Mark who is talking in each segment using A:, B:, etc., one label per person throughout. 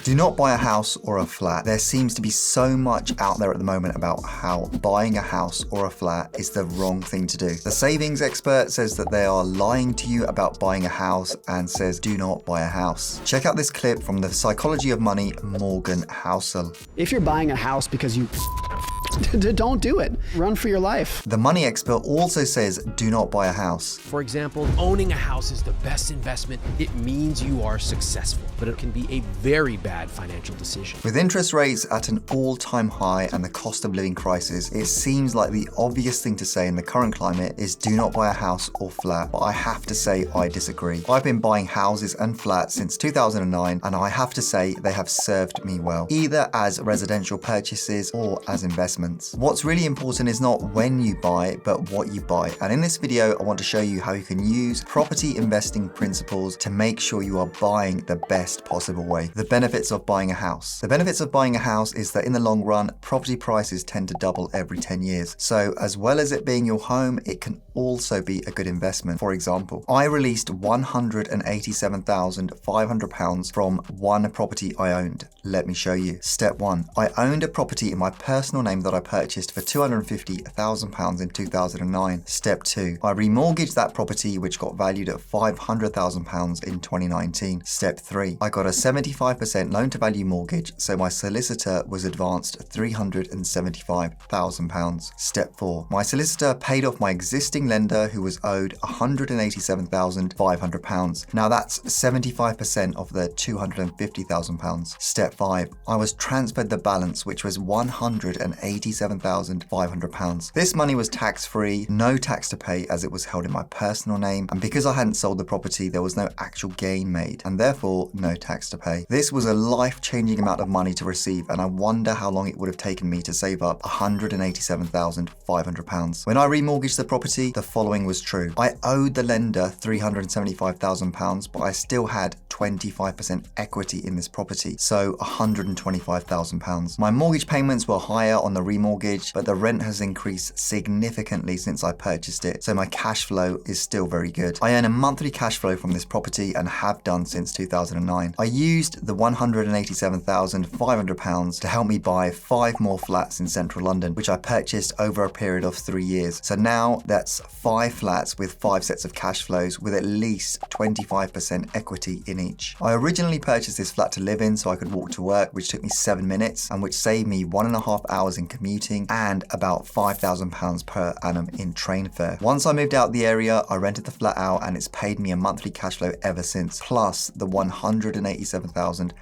A: Do not buy a house or a flat. There seems to be so much out there at the moment about how buying a house or a flat is the wrong thing to do. The savings expert says that they are lying to you about buying a house and says do not buy a house. Check out this clip from The Psychology of Money, Morgan Housel.
B: If you're buying a house because you don't do it. Run for your life.
A: The money expert also says do not buy a house.
C: For example, owning a house is the best investment. It means you are successful, but it can be a very bad financial decision.
A: With interest rates at an all-time high and the cost of living crisis, it seems like the obvious thing to say in the current climate is do not buy a house or flat, but I have to say I disagree. I've been buying houses and flats since 2009, and I have to say they have served me well, either as residential purchases or as investments. What's really important is not when you buy, but what you buy. And in this video, I want to show you how you can use property investing principles to make sure you are buying the best possible way. The benefits of buying a house. The benefits of buying a house is that in the long run, property prices tend to double every 10 years. So as well as it being your home, it can also be a good investment. For example, I released £187,500 from one property I owned. Let me show you. Step 1. I owned a property in my personal name that I purchased for £250,000 in 2009. Step 2. I remortgaged that property, which got valued at £500,000 in 2019. Step 3. I got a 75% loan to value mortgage, so my solicitor was advanced £375,000. Step 4. My solicitor paid off my existing lender who was owed £187,500. Now that's 75% of the £250,000. Step 5. I was transferred the balance, which was £187,500. This money was tax-free, no tax to pay as it was held in my personal name, and because I hadn't sold the property, there was no actual gain made, and therefore no tax to pay. This was a life-changing amount of money to receive, and I wonder how long it would have taken me to save up £187,500. When I remortgaged the property, the following was true. I owed the lender £375,000, but I still had 25% equity in this property, so £125,000. My mortgage payments were higher on the remortgage, but the rent has increased significantly since I purchased it, so my cash flow is still very good. I earn a monthly cash flow from this property and have done since 2009. I used the £187,500 to help me buy 5 more flats in central London, which I purchased over a period of 3 years. So now that's 5 flats with 5 sets of cash flows with at least 25% equity in each. I originally purchased this flat to live in so I could walk to work, which took me 7 minutes and which saved me 1.5 hours in commuting and about £5,000 per annum in train fare. Once I moved out the area, I rented the flat out and it's paid me a monthly cash flow ever since, plus the £187,500.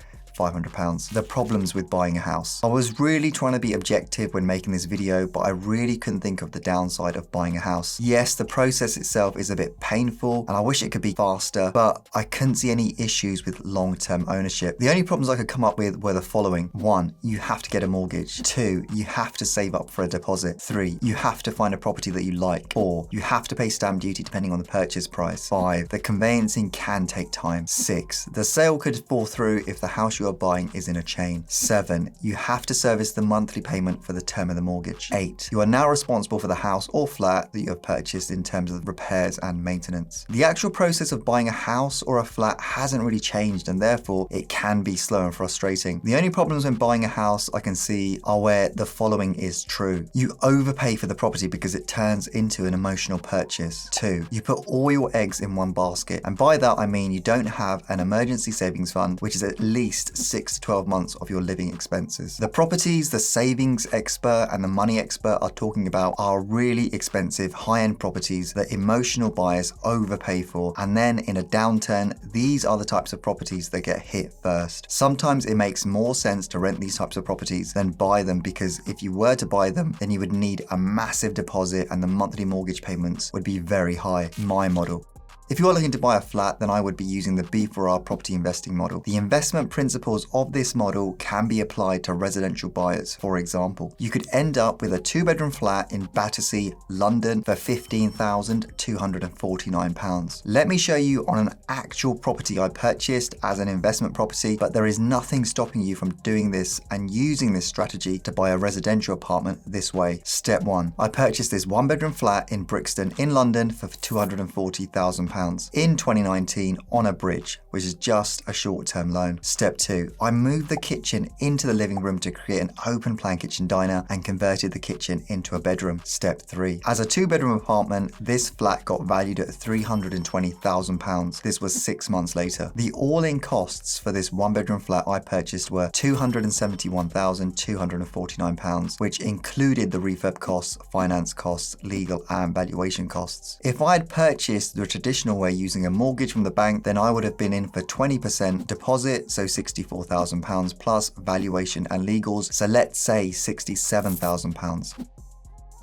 A: The problems with buying a house. I was really trying to be objective when making this video, but I really couldn't think of the downside of buying a house. Yes, the process itself is a bit painful and I wish it could be faster, but I couldn't see any issues with long-term ownership. The only problems I could come up with were the following. 1. You have to get a mortgage. 2. You have to save up for a deposit. 3. You have to find a property that you like. 4. You have to pay stamp duty depending on the purchase price. 5. The conveyancing can take time. 6. The sale could fall through if the house you are buying is in a chain. 7. You have to service the monthly payment for the term of the mortgage. 8. You are now responsible for the house or flat that you have purchased in terms of repairs and maintenance. The actual process of buying a house or a flat hasn't really changed, and therefore it can be slow and frustrating. The only problems when buying a house I can see are where the following is true. You overpay for the property because it turns into an emotional purchase. 2. You put all your eggs in one basket, and by that I mean you don't have an emergency savings fund, which is at least 6 to 12 months of your living expenses. The properties the savings expert and the money expert are talking about are really expensive high-end properties that emotional buyers overpay for, and then in a downturn, these are the types of properties that get hit first. Sometimes it makes more sense to rent these types of properties than buy them, because if you were to buy them, then you would need a massive deposit and the monthly mortgage payments would be very high. My model. If you are looking to buy a flat, then I would be using the B4R property investing model. The investment principles of this model can be applied to residential buyers. For example, you could end up with a 2-bedroom flat in Battersea, London for £15,249. Let me show you on an actual property I purchased as an investment property, but there is nothing stopping you from doing this and using this strategy to buy a residential apartment this way. Step 1. I purchased this 1-bedroom flat in Brixton in London for £240,000. £100,000 in 2019 on a bridge, which is just a short-term loan. Step 2, I moved the kitchen into the living room to create an open plan kitchen diner and converted the kitchen into a bedroom. Step 3, as a 2-bedroom apartment, this flat got valued at £320,000. This was 6 months later. The all-in costs for this 1-bedroom flat I purchased were £271,249, which included the refurb costs, finance costs, legal and valuation costs. If I had purchased the traditional way using a mortgage from the bank, then I would have been in for 20% deposit, so £64,000 plus valuation and legals, so let's say £67,000.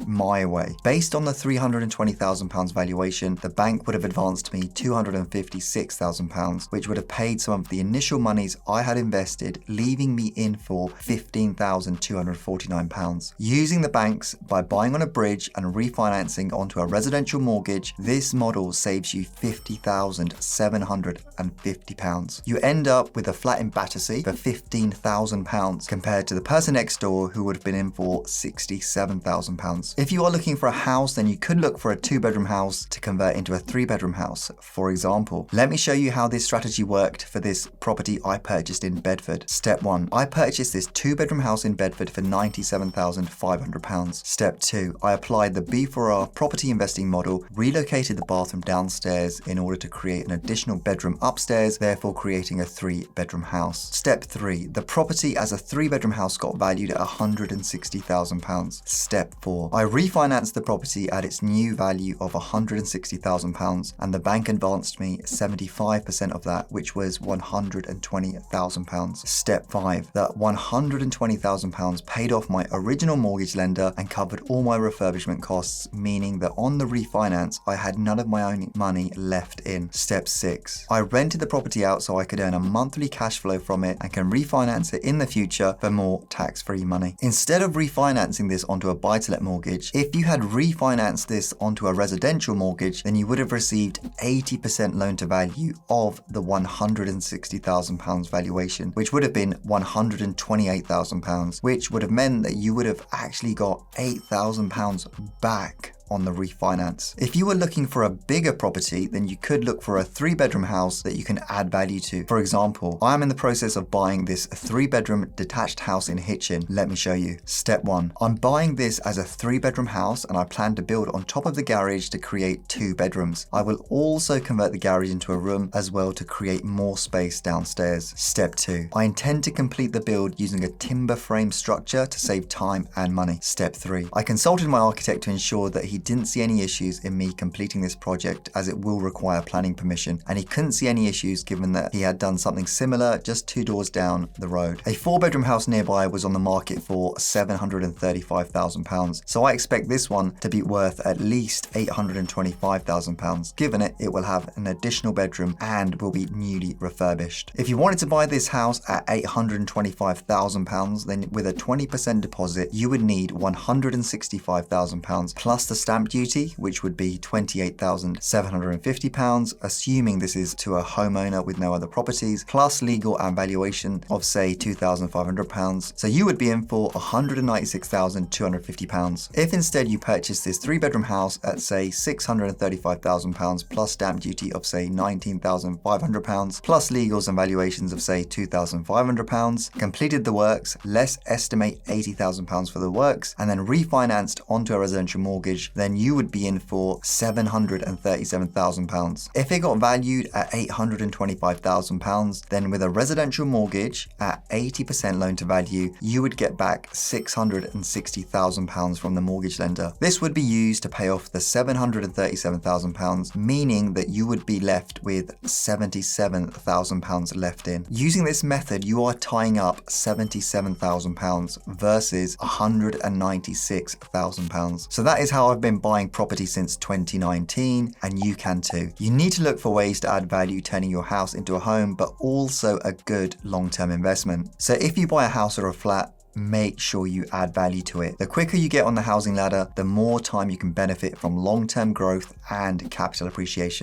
A: My way. Based on the £320,000 valuation, the bank would have advanced me £256,000, which would have paid some of the initial monies I had invested, leaving me in for £15,249. Using the banks by buying on a bridge and refinancing onto a residential mortgage, this model saves you £50,750. You end up with a flat in Battersea for £15,000 compared to the person next door who would have been in for £67,000. If you are looking for a house, then you could look for a 2-bedroom house to convert into a 3-bedroom house, for example. Let me show you how this strategy worked for this property I purchased in Bedford. Step 1, I purchased this 2-bedroom house in Bedford for £97,500. Step 2, I applied the B4R property investing model, relocated the bathroom downstairs in order to create an additional bedroom upstairs, therefore creating a 3-bedroom house. Step 3, the property as a 3-bedroom house got valued at £160,000. Step 4, I refinanced the property at its new value of £160,000 and the bank advanced me 75% of that, which was £120,000. Step 5, that £120,000 paid off my original mortgage lender and covered all my refurbishment costs, meaning that on the refinance, I had none of my own money left in. Step 6, I rented the property out so I could earn a monthly cash flow from it and can refinance it in the future for more tax-free money. Instead of refinancing this onto a buy-to-let mortgage, if you had refinanced this onto a residential mortgage, then you would have received 80% loan to value of the £160,000 valuation, which would have been £128,000, which would have meant that you would have actually got £8,000 back on the refinance. If you were looking for a bigger property, then you could look for a 3-bedroom house that you can add value to. For example, I am in the process of buying this 3-bedroom detached house in Hitchin. Let me show you. Step 1, I'm buying this as a 3-bedroom house and I plan to build on top of the garage to create 2 bedrooms. I will also convert the garage into a room as well to create more space downstairs. Step 2, I intend to complete the build using a timber frame structure to save time and money. Step 3, I consulted my architect to ensure that he didn't see any issues in me completing this project as it will require planning permission, and he couldn't see any issues given that he had done something similar just 2 doors down the road. A 4-bedroom house nearby was on the market for £735,000, so I expect this one to be worth at least £825,000, given it will have an additional bedroom and will be newly refurbished. If you wanted to buy this house at £825,000, then with a 20% deposit, you would need £165,000 plus the stamp duty, which would be £28,750, assuming this is to a homeowner with no other properties, plus legal and valuation of say £2,500. So you would be in for £196,250. If instead you purchase this 3-bedroom house at say £635,000 plus stamp duty of say £19,500, plus legals and valuations of say £2,500, completed the works, let's estimate £80,000 for the works, and then refinanced onto a residential mortgage, then you would be in for £737,000. If it got valued at £825,000, then with a residential mortgage at 80% loan to value, you would get back £660,000 from the mortgage lender. This would be used to pay off the £737,000, meaning that you would be left with £77,000 left in. Using this method, you are tying up £77,000 versus £196,000. So that is how I've been buying property since 2019, and you can too. You need to look for ways to add value, turning your house into a home, but also a good long-term investment. So if you buy a house or a flat, make sure you add value to it. The quicker you get on the housing ladder, the more time you can benefit from long-term growth and capital appreciation.